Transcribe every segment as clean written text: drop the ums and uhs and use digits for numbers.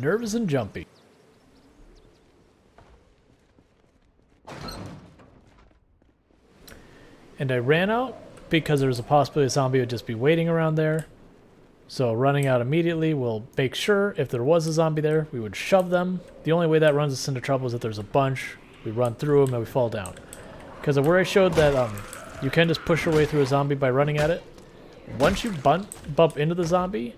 Nervous and jumpy. And I ran out because there was a possibility a zombie would just be waiting around there. So running out immediately will make sure if there was a zombie there, we would shove them. The only way that runs us into trouble is if there's a bunch, we run through them and we fall down. Because where I showed that you can just push your way through a zombie by running at it, once you bump into the zombie,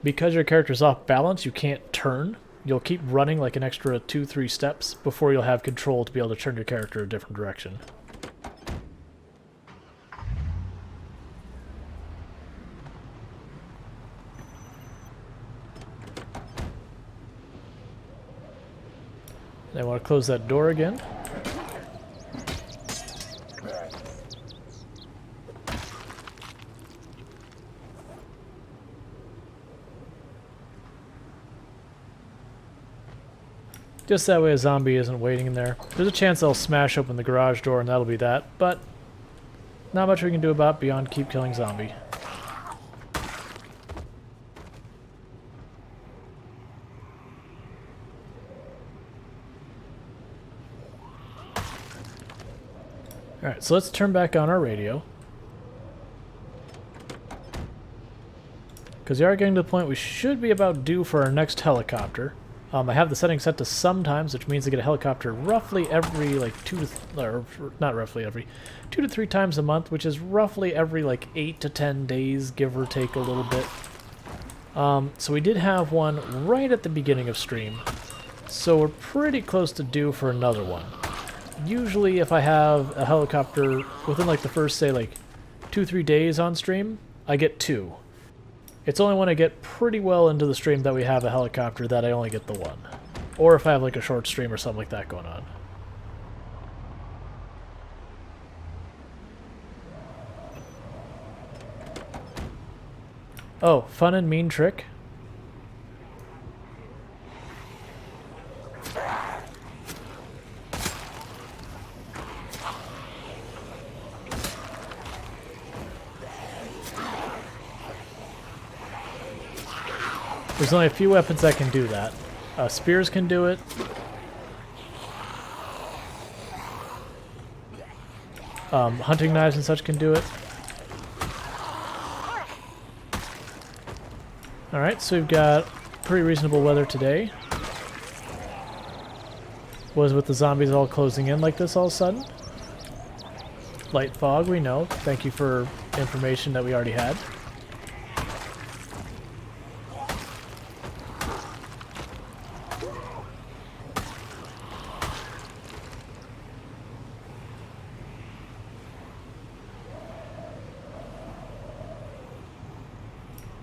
because your character's off balance, you can't turn. You'll keep running like an extra 2-3 steps before you'll have control to be able to turn your character a different direction. I want to close that door again. Just that way a zombie isn't waiting in there. There's a chance they'll smash open the garage door and that'll be that, but not much we can do about beyond keep killing zombie. Alright, so let's turn back on our radio. Because we are getting to the point we should be about due for our next helicopter. I have the setting set to sometimes, which means I get a helicopter roughly every, like, 2 to 3 times a month, which is roughly every, like, 8 to 10 days, give or take a little bit. So we did have one right at the beginning of stream. So we're pretty close to due for another one. Usually if I have a helicopter within, like, the first, say, like, 2-3 days on stream, I get 2. It's only when I get pretty well into the stream that we have a helicopter that I only get the 1. Or if I have like a short stream or something like that going on. Oh, fun and mean trick. There's only a few weapons that can do that. Spears can do it. Hunting knives and such can do it. Alright, so we've got pretty reasonable weather today. Was with the zombies all closing in like this all of a sudden. Light fog, we know. Thank you for information that we already had.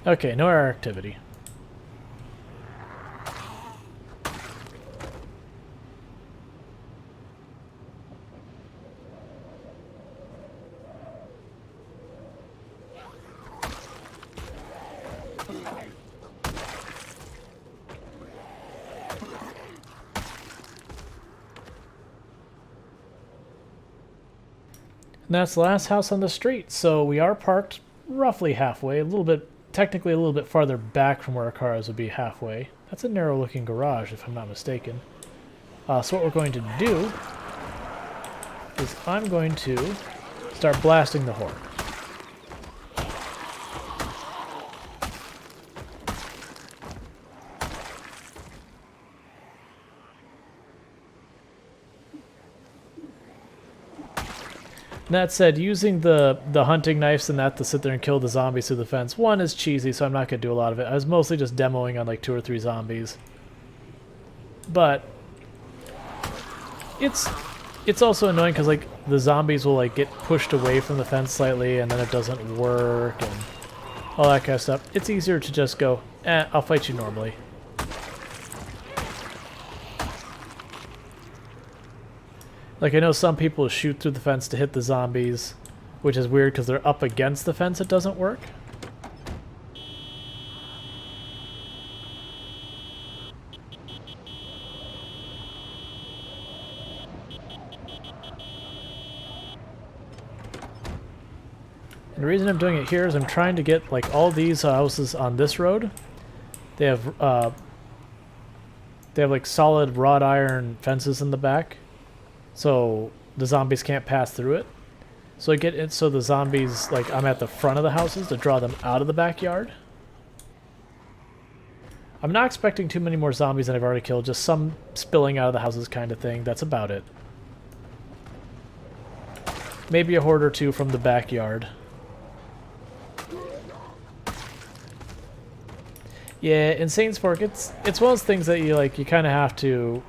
Okay, no air activity. And that's the last house on the street, so we are parked roughly halfway, technically a little bit farther back from where our cars would be halfway. That's a narrow looking garage if I'm not mistaken. So what we're going to do is I'm going to start blasting the horn. And that said, using the hunting knives and that to sit there and kill the zombies through the fence, one is cheesy, so I'm not going to do a lot of it. I was mostly just demoing on like 2 or 3 zombies. But it's also annoying because like the zombies will like get pushed away from the fence slightly and then it doesn't work and all that kind of stuff. It's easier to just go, I'll fight you normally. Like, I know some people shoot through the fence to hit the zombies, which is weird because they're up against the fence, it doesn't work. And the reason I'm doing it here is I'm trying to get, like, all these houses on this road. They have They have like solid wrought iron fences in the back, so the zombies can't pass through it. So I get it so the zombies, like, I'm at the front of the houses to draw them out of the backyard. I'm not expecting too many more zombies than I've already killed, just some spilling out of the houses kind of thing. That's about it. Maybe a horde or two from the backyard. Yeah, in Saints Fork, it's one of those things that you kind of have to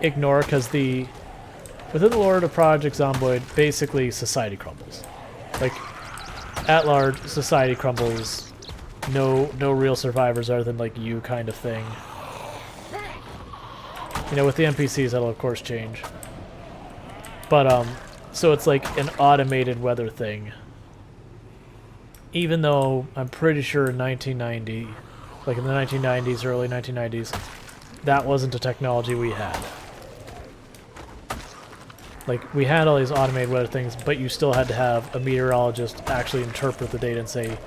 ignore, because within the lore of Project Zomboid, basically society crumbles. Like, at large, society crumbles. No real survivors other than like you kind of thing. You know, with the NPCs that'll of course change. But so it's like an automated weather thing. Even though I'm pretty sure in 1990, like in the 1990s, early 1990s, that wasn't a technology we had. Like, we had all these automated weather things, but you still had to have a meteorologist actually interpret the data and say,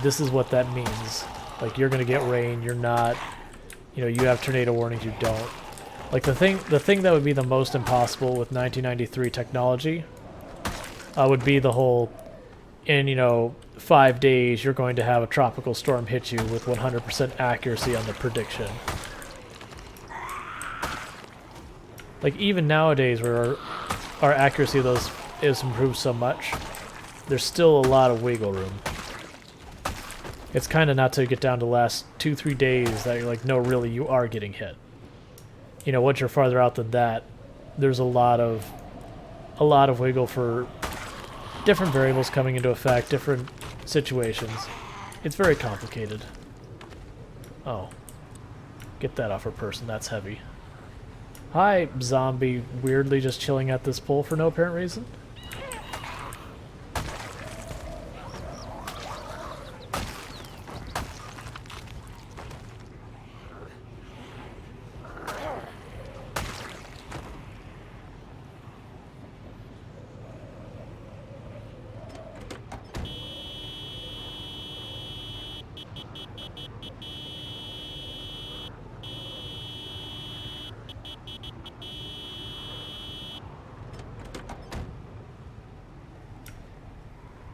this is what that means. Like, you're gonna get rain, you're not, you know, you have tornado warnings, you don't. Like, the thing that would be the most impossible with 1993 technology would be the whole, in, you know, 5 days you're going to have a tropical storm hit you with 100% accuracy on the prediction. Like, even nowadays where our accuracy of those is improved so much, there's still a lot of wiggle room. It's kind of not to get down to the last 2-3 days that you're like, no, really, you are getting hit. You know, once you're farther out than that, there's a lot of wiggle for different variables coming into effect, different situations. It's very complicated. Oh. Get that off her person, that's heavy. Hi, zombie, weirdly just chilling at this pole for no apparent reason.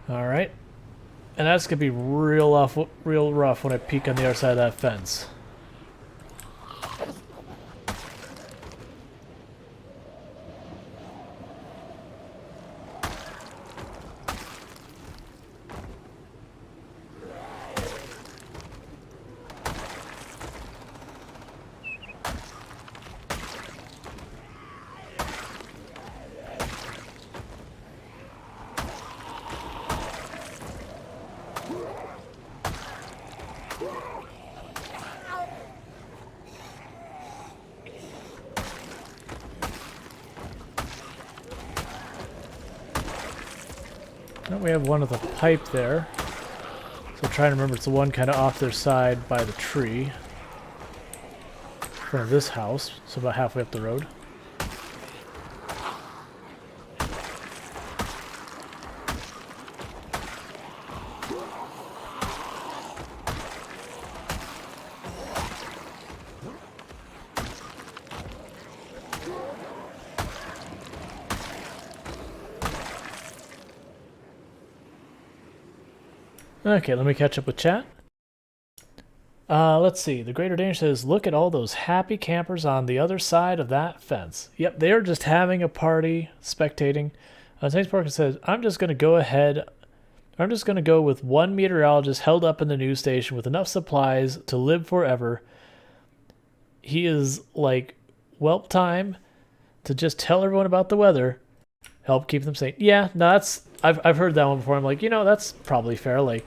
Alright. And that's going to be real rough when I peek on the other side of that fence. Oh, we have one with a pipe there. So try to remember it's the one kind of off their side by the tree. In front of this house, so about halfway up the road. Okay, let me catch up with chat. Let's see. The Greater Danger says, look at all those happy campers on the other side of that fence. Yep, they are just having a party, spectating. James Parker says, I'm just going to go with one meteorologist held up in the news station with enough supplies to live forever. He is like, whelp time to just tell everyone about the weather. Help keep them safe. Yeah, no, that's... I've heard that one before. I'm like, you know, that's probably fair. Like,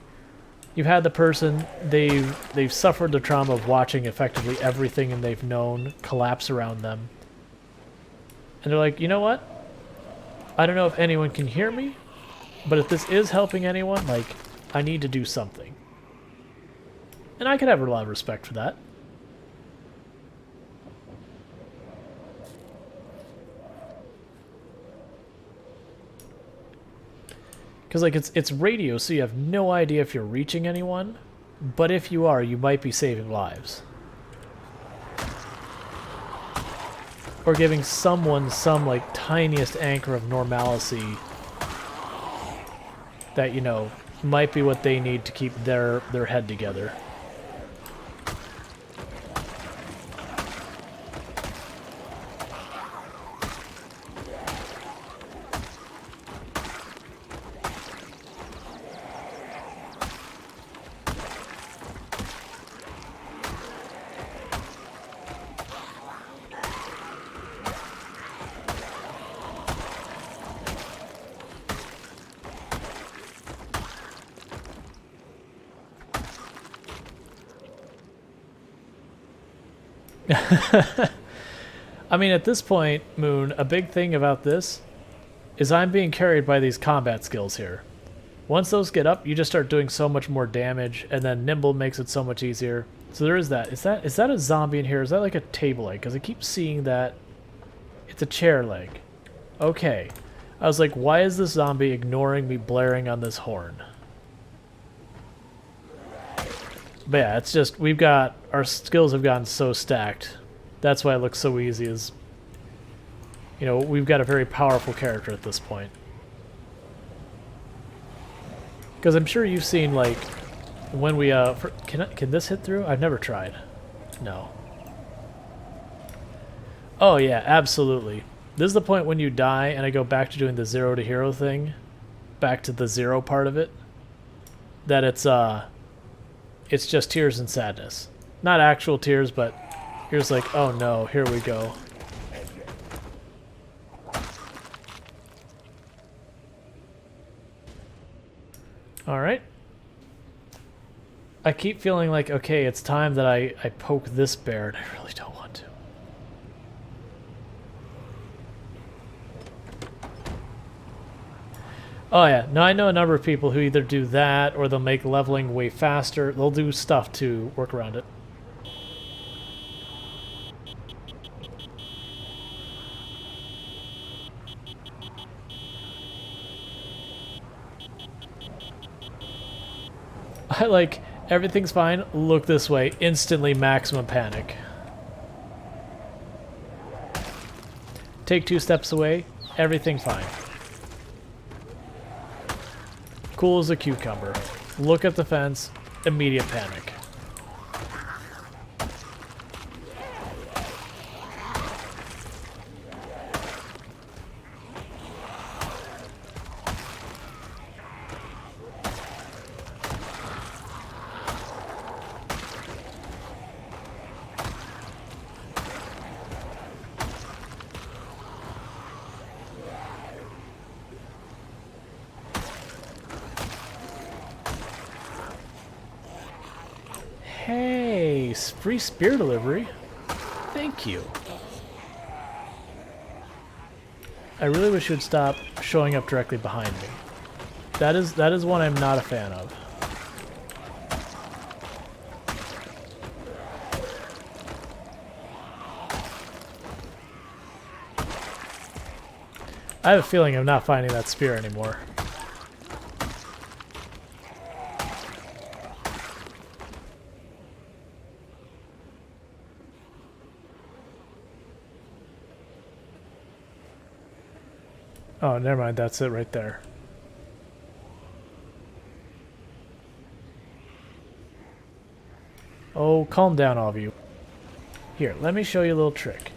you've had the person, they've suffered the trauma of watching effectively everything and they've known collapse around them. And they're like, you know what? I don't know if anyone can hear me, but if this is helping anyone, like, I need to do something. And I could have a lot of respect for that. Because, like, it's radio, so you have no idea if you're reaching anyone. But if you are, you might be saving lives. or giving someone some like tiniest anchor of normalcy that, you know, might be what they need to keep their head together. I mean, at this point, Moon, a big thing about this is I'm being carried by these combat skills here. Once those get up, you just start doing so much more damage, and then Nimble makes it so much easier. So there is that. Is that a zombie in here? Is that like a table leg? Because I keep seeing that. It's a chair leg. Okay. I was like, why is this zombie ignoring me blaring on this horn? But yeah, it's just, our skills have gotten so stacked. That's why it looks so easy, is, you know, we've got a very powerful character at this point. Because I'm sure you've seen, like, when we, can this hit through? I've never tried. No. Oh yeah, absolutely. This is the point when you die and I go back to doing the 0 to hero thing, back to the 0 part of it, that it's just tears and sadness. Not actual tears, but here's like, oh no, here we go. Alright. I keep feeling like, okay, it's time that I poke this bear, and I really don't want to. Oh yeah, no, I know a number of people who either do that or they'll make leveling way faster. They'll do stuff to work around it. I like, everything's fine, look this way, instantly maximum panic. Take 2 steps away, everything fine. Cool as a cucumber. Look at the fence, immediate panic. Hey, free spear delivery. Thank you. I really wish you would stop showing up directly behind me. That is one I'm not a fan of. I have a feeling I'm not finding that spear anymore. Oh, never mind. That's it right there. Oh, calm down, all of you. Here, let me show you a little trick.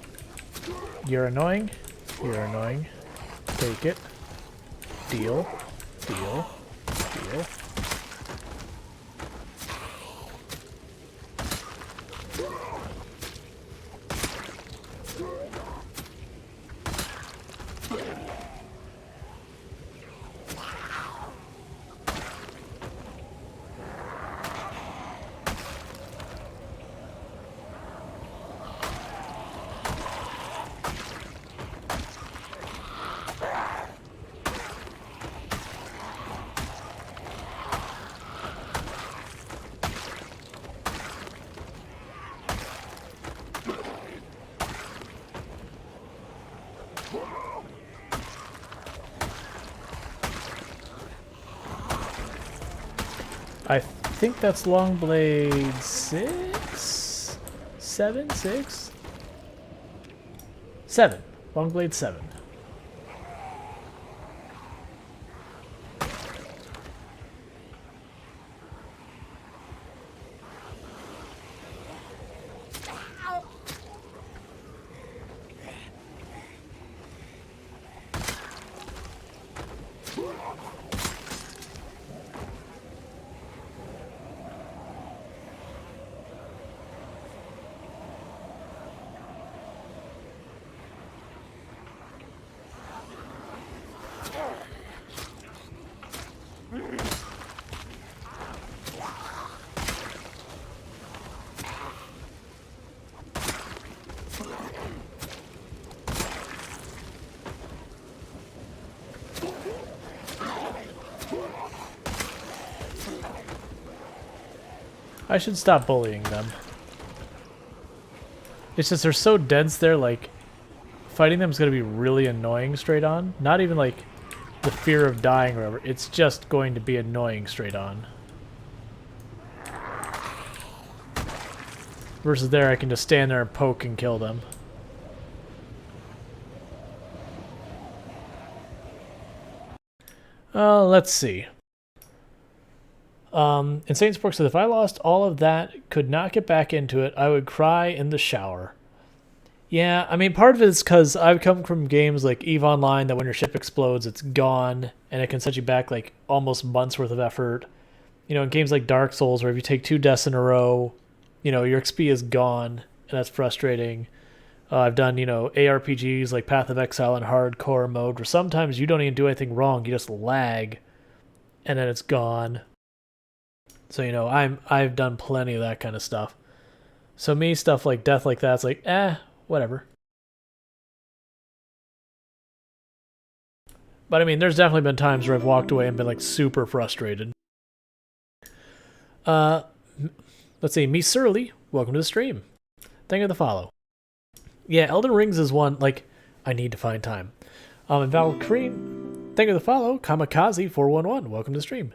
You're annoying. You're annoying. Take it. Deal. Deal. Deal. I think that's long blade 6? 7? 6? 7. Longblade 7. I should stop bullying them. It's just they're so dense there, like, fighting them is going to be really annoying straight on. Not even, like, the fear of dying or whatever. It's just going to be annoying straight on. Versus there, I can just stand there and poke and kill them. Let's see. Insane Spork says, if I lost all of that, could not get back into it, I would cry in the shower. Yeah, I mean, part of it is because I've come from games like EVE Online that when your ship explodes, it's gone, and it can set you back like almost months worth of effort. You know, in games like Dark Souls, where if you take 2 deaths in a row, you know, your XP is gone, and that's frustrating. I've done, you know, ARPGs like Path of Exile in hardcore mode, where sometimes you don't even do anything wrong, you just lag, and then it's gone. So, you know, I've done plenty of that kind of stuff. So me, stuff like death like that's like, whatever. But I mean, there's definitely been times where I've walked away and been like super frustrated. Let's see, me Surly, welcome to the stream. Thank you for the follow. Yeah, Elden Rings is one, like, I need to find time. And Valkyrie, thank you for the follow. Kamikaze411, welcome to the stream.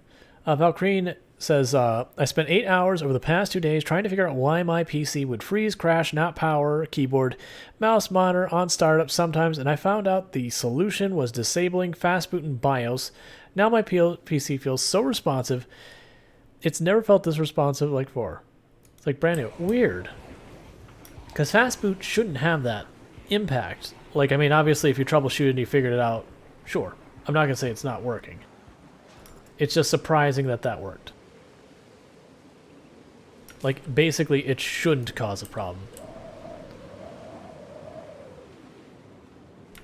Valkyrie says, I spent 8 hours over the past 2 days trying to figure out why my PC would freeze, crash, not power, keyboard, mouse, monitor, on startup sometimes, and I found out the solution was disabling fast boot in BIOS. Now my PC feels so responsive. It's never felt this responsive like before. It's like brand new. Weird. Because fast boot shouldn't have that impact. Like, I mean, obviously if you troubleshoot and you figured it out, sure. I'm not going to say it's not working. It's just surprising that that worked. Like, basically, it shouldn't cause a problem.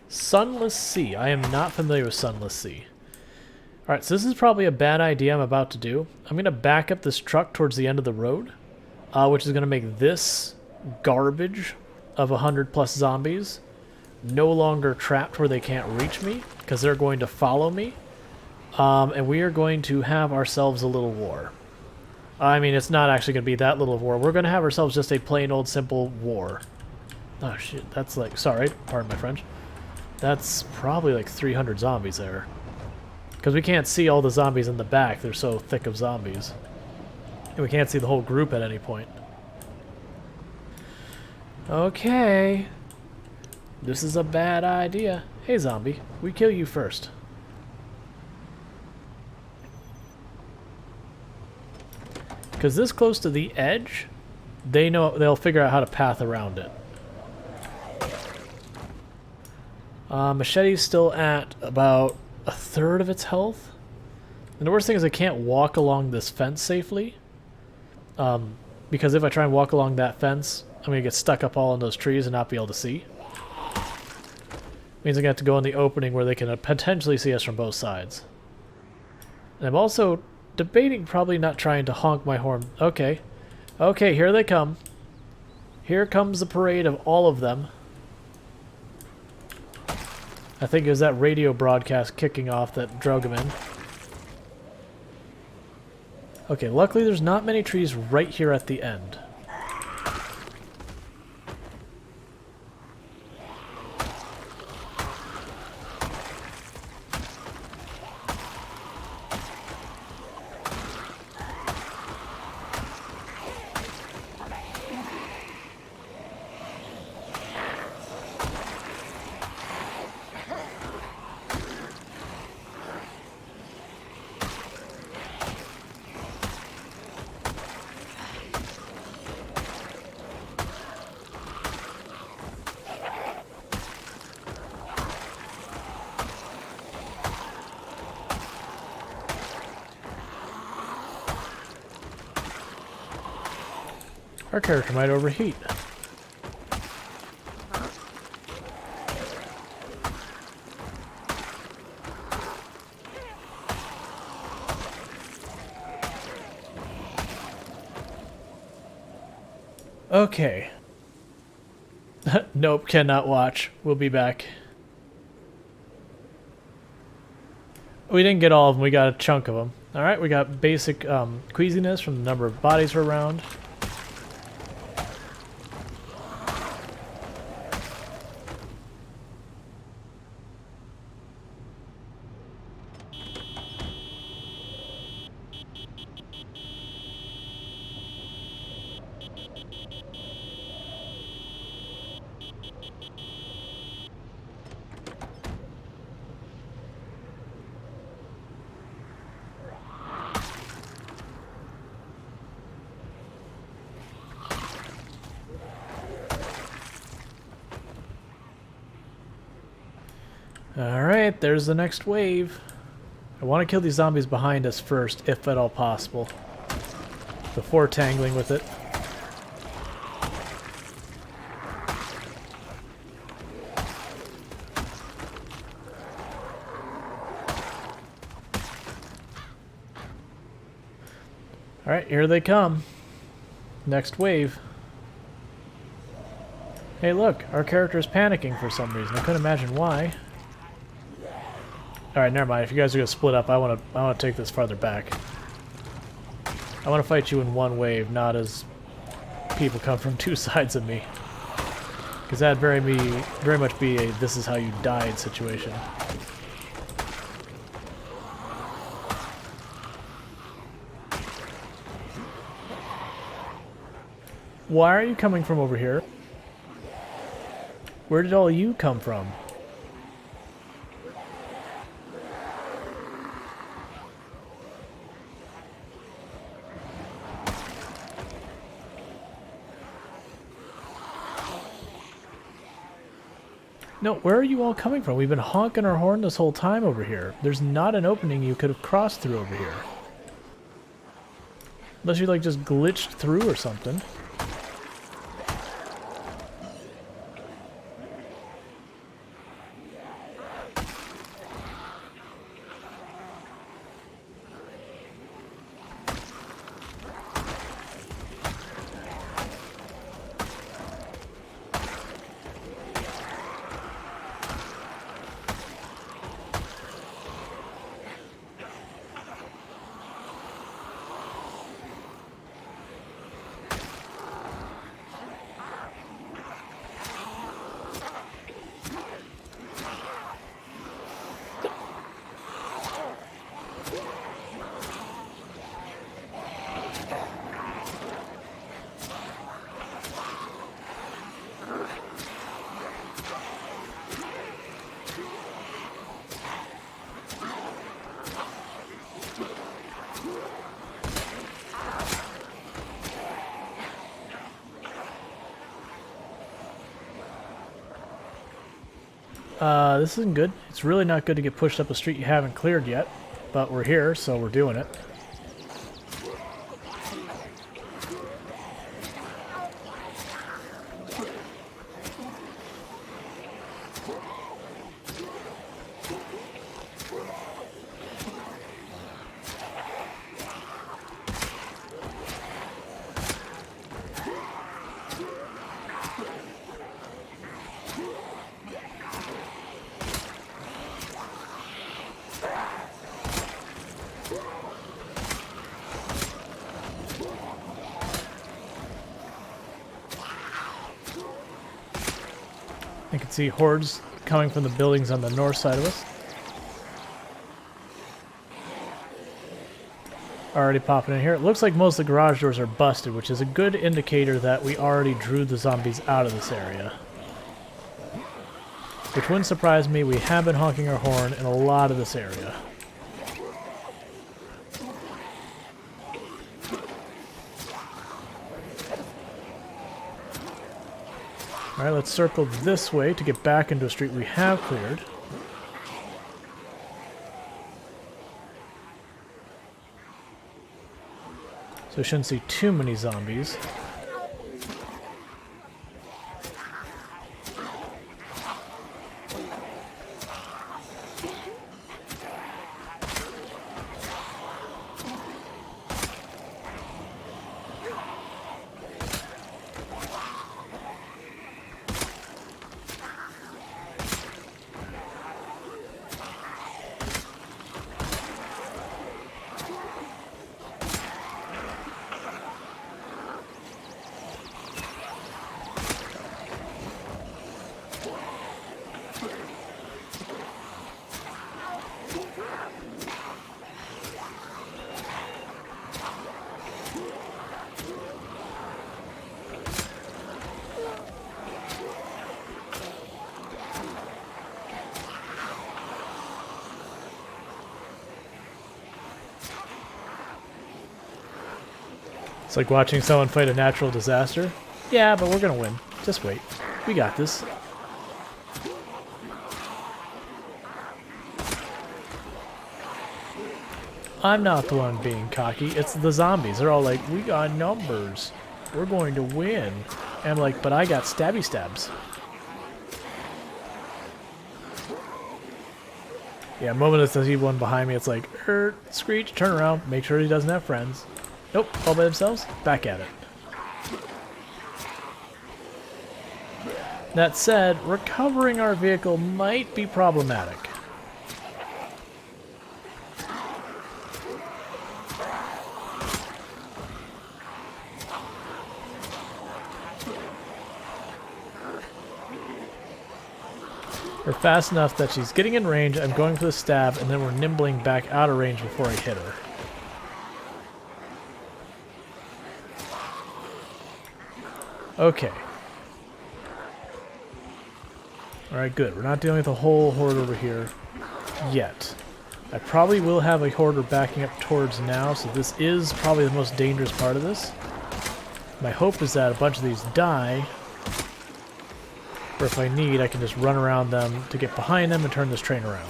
Sunless Sea. I am not familiar with Sunless Sea. Alright, so this is probably a bad idea I'm about to do. I'm going to back up this truck towards the end of the road, which is going to make this garbage of 100+ zombies no longer trapped where they can't reach me, because they're going to follow me. And we are going to have ourselves a little war. I mean, it's not actually going to be that little war. We're going to have ourselves just a plain old simple war. Oh shit, that's like, sorry, pardon my French. That's probably like 300 zombies there. Because we can't see all the zombies in the back, they're so thick of zombies. And we can't see the whole group at any point. Okay. This is a bad idea. Hey zombie, we kill you first. Because this close to the edge, they'll figure out how to path around it. Machete's still at about 1/3 of its health. And the worst thing is I can't walk along this fence safely. Because if I try and walk along that fence, I'm going to get stuck up all in those trees and not be able to see. Means I'm going to have to go in the opening where they can potentially see us from both sides. And I'm also debating probably not trying to honk my horn. Okay. Okay, here they come. Here comes the parade of all of them. I think it was that radio broadcast kicking off that drug them in. Okay, luckily there's not many trees right here at the end. Our character might overheat. Okay. Nope, cannot watch. We'll be back. We didn't get all of them, we got a chunk of them. Alright, we got basic queasiness from the number of bodies around. Alright, there's the next wave. I want to kill these zombies behind us first, if at all possible, before tangling with it. Alright, here they come. Next wave. Hey look, our character is panicking for some reason. I couldn't imagine why. Alright, never mind. If you guys are going to split up, I want to take this farther back. I want to fight you in one wave, not as people come from two sides of me. Because that'd very much be a this is how you died situation. Why are you coming from over here? Where did all you come from? No, where are you all coming from? We've been honking our horn this whole time over here. There's not an opening you could have crossed through over here. Unless you, like, just glitched through or something. This isn't good. It's really not good to get pushed up a street you haven't cleared yet, but we're here, so we're doing it. I can see hordes coming from the buildings on the north side of us. Already popping in here. It looks like most of the garage doors are busted, which is a good indicator that we already drew the zombies out of this area. Which wouldn't surprise me, we have been honking our horn in a lot of this area. Alright, let's circle this way to get back into a street we have cleared. So we shouldn't see too many zombies. It's like watching someone fight a natural disaster. Yeah, but we're gonna win. Just wait. We got this. I'm not the one being cocky. It's the zombies. They're all like, we got numbers. We're going to win. And I'm like, but I got stabby stabs. Yeah, a moment as I see one behind me, it's like, Screech, turn around, make sure he doesn't have friends. Nope, all by themselves, back at it. That said, recovering our vehicle might be problematic. We're fast enough that she's getting in range, I'm going for the stab, and then we're nimbling back out of range before I hit her. Okay. Alright, good. We're not dealing with a whole horde over here yet. I probably will have a horder backing up towards now, so this is probably the most dangerous part of this. My hope is that a bunch of these die, or if I need, I can just run around them to get behind them and turn this train around.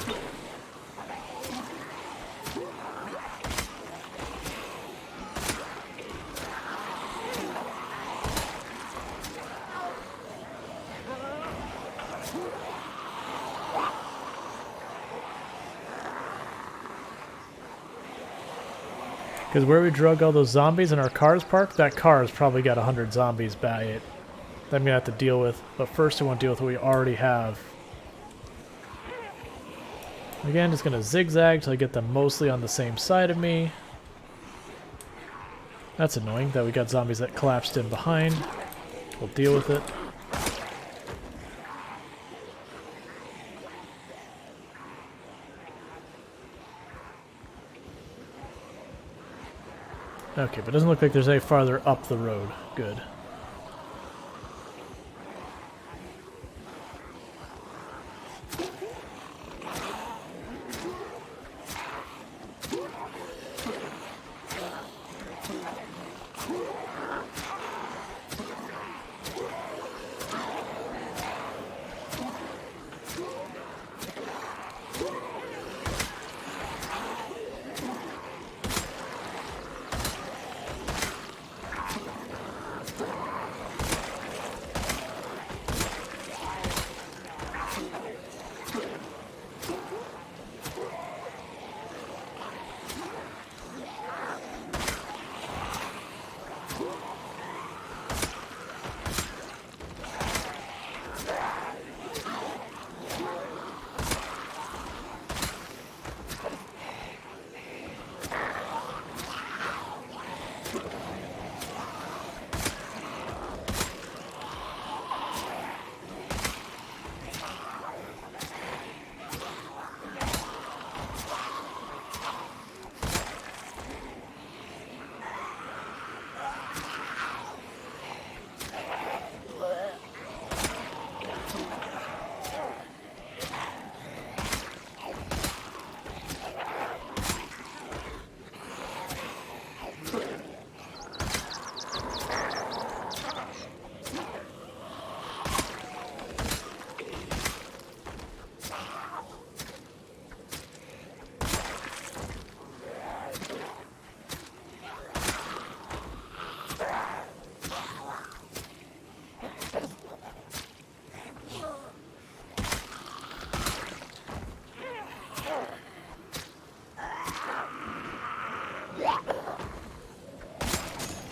Because where we drug all those zombies and our car's parked, that car has probably got 100 zombies by it that I'm going to have to deal with. But first I want to deal with what we already have. Again, just going to zigzag till I get them mostly on the same side of me. That's annoying that we got zombies that collapsed in behind. We'll deal with it. Okay, but it doesn't look like there's any farther up the road. Good.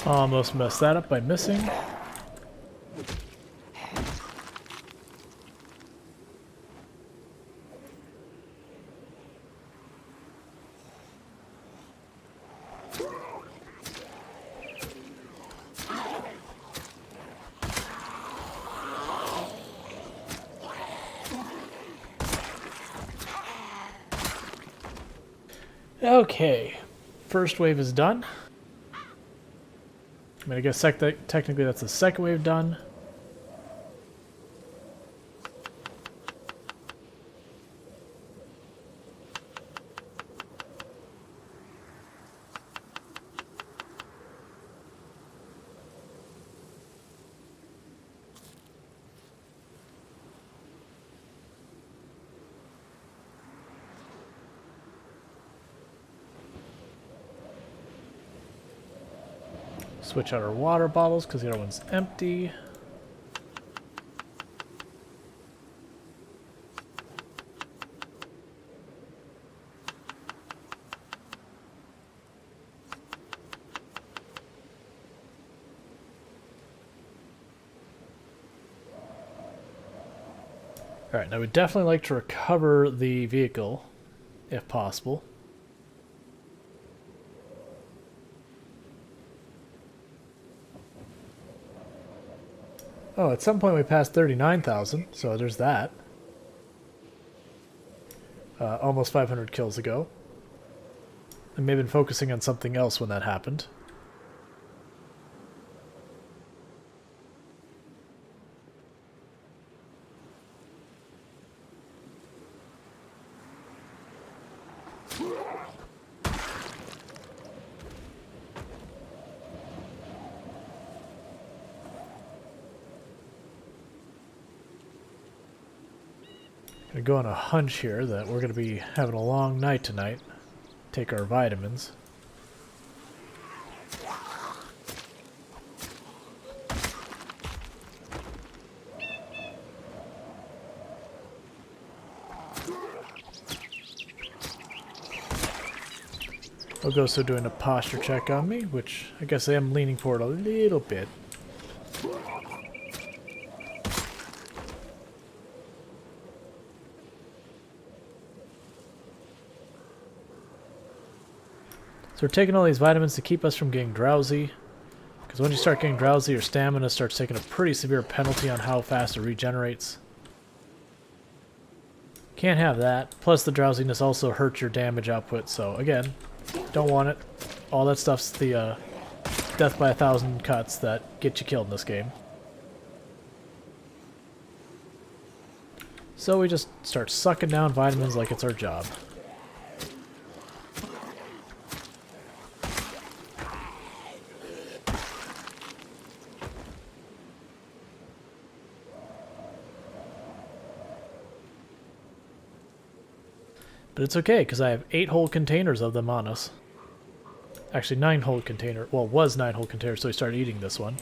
Almost messed that up by missing. Okay, first wave is done. I mean, I guess technically that's the second wave done. Switch out our water bottles because the other one's empty. Alright, now we'd definitely like to recover the vehicle, if possible. Oh, at some point we passed 39,000, so there's that. Almost 500 kills ago. I may have been focusing on something else when that happened. Gonna go on a hunch here that we're gonna be having a long night tonight. Take our vitamins. Ogoso doing a posture check on me, which I guess I am leaning forward a little bit. So we're taking all these vitamins to keep us from getting drowsy. Because when you start getting drowsy, your stamina starts taking a pretty severe penalty on how fast it regenerates. Can't have that. Plus the drowsiness also hurts your damage output, so again, don't want it. All that stuff's the death by 1,000 cuts that get you killed in this game. So we just start sucking down vitamins like it's our job. But it's okay, because I have 8 whole containers of them on us. Actually, 9 whole container. Well, it was 9 whole containers, so we started eating this one.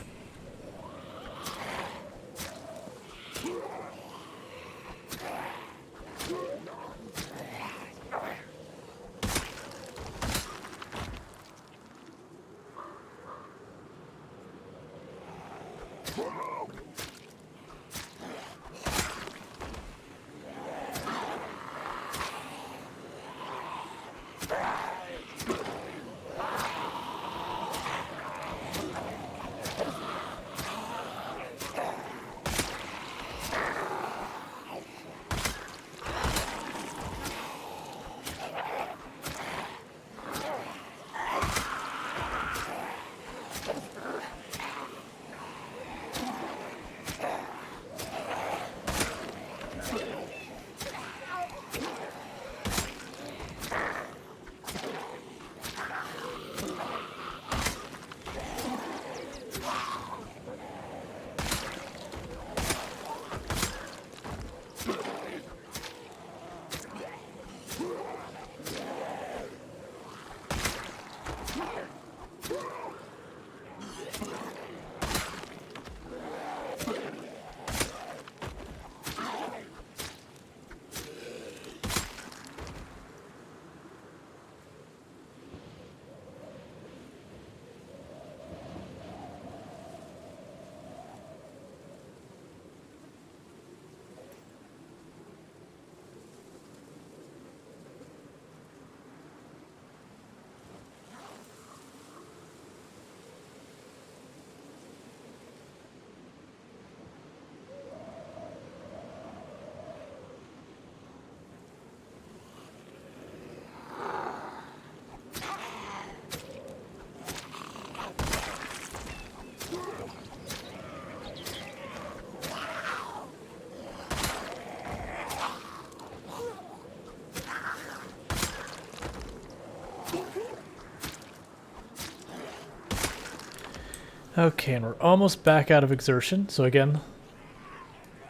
Okay, and we're almost back out of exertion. So again,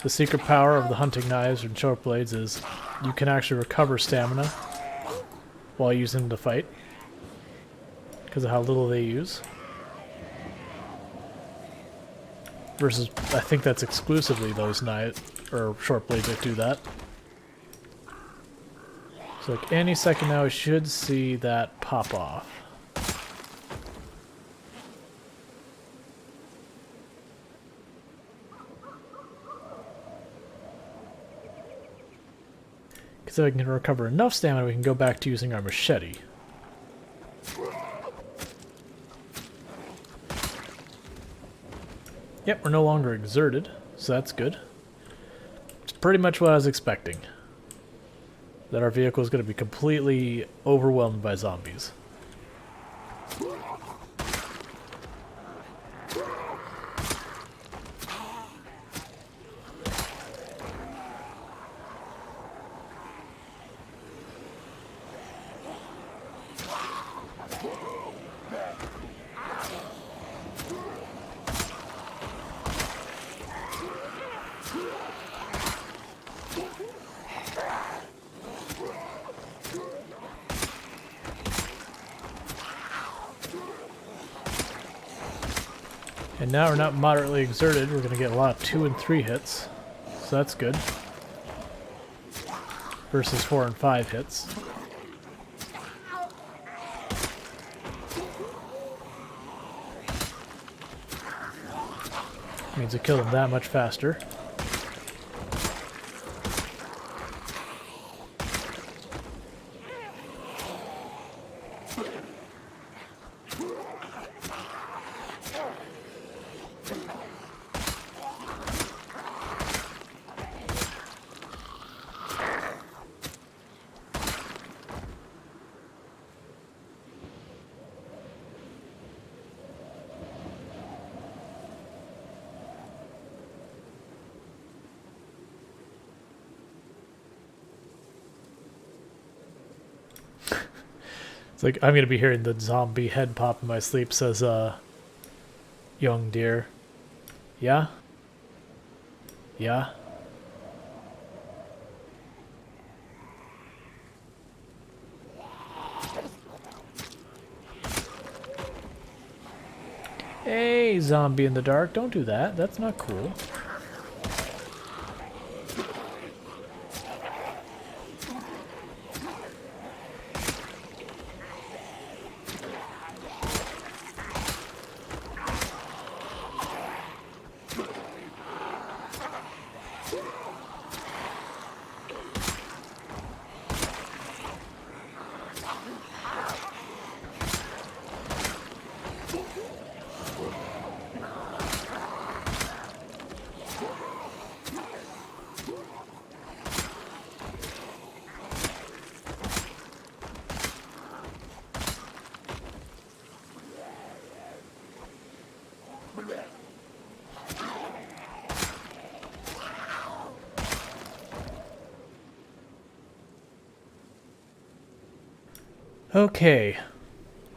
the secret power of the hunting knives and short blades is you can actually recover stamina while using them to fight because of how little they use. Versus, I think that's exclusively those knives, or short blades that do that. So like any second now, we should see that pop off. Because if I can recover enough stamina, we can go back to using our machete. Yep, we're no longer exerted, so that's good. It's pretty much what I was expecting. That our vehicle is going to be completely overwhelmed by zombies. And now we're not moderately exerted, we're going to get a lot of 2 and 3 hits. So that's good. Versus 4 and 5 hits. Means it killed him that much faster. It's like, I'm going to be hearing the zombie head pop in my sleep, says, young dear. Yeah? Yeah? Hey, zombie in the dark, don't do that. That's not cool. Okay.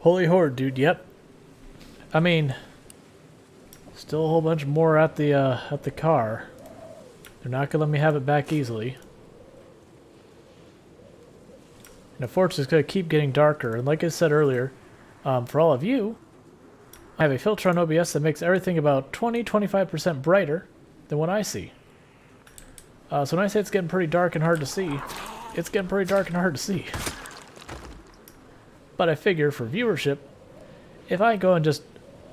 Holy Horde, dude, yep. I mean, still a whole bunch more at the car. They're not gonna let me have it back easily. And unfortunately, it's gonna keep getting darker. And like I said earlier, for all of you, I have a filter on OBS that makes everything about 20-25% brighter than what I see. So when I say it's getting pretty dark and hard to see, it's getting pretty dark and hard to see. But I figure for viewership, if I go and just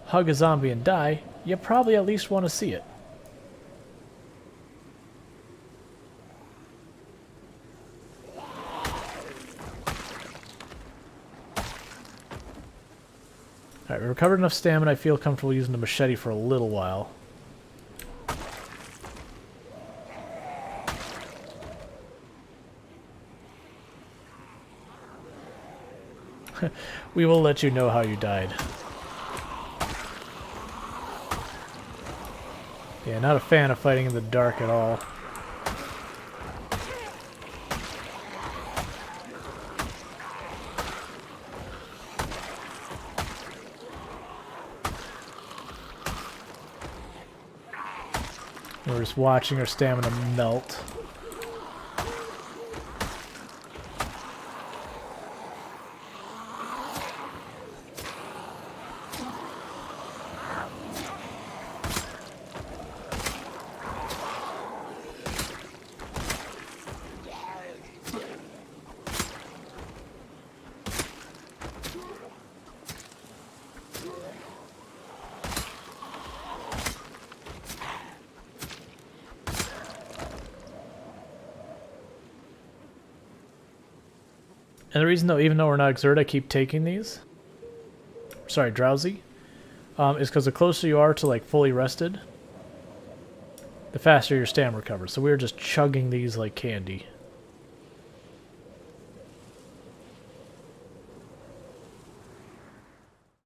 hug a zombie and die, you probably at least want to see it. Alright, we recovered enough stamina, I feel comfortable using the machete for a little while. We will let you know how you died. Yeah, not a fan of fighting in the dark at all. We're just watching our stamina melt. And the reason though, even though we're not exerted, I keep taking these. Sorry, drowsy. Is because the closer you are to like fully rested, the faster your stamina recovers. So we're just chugging these like candy.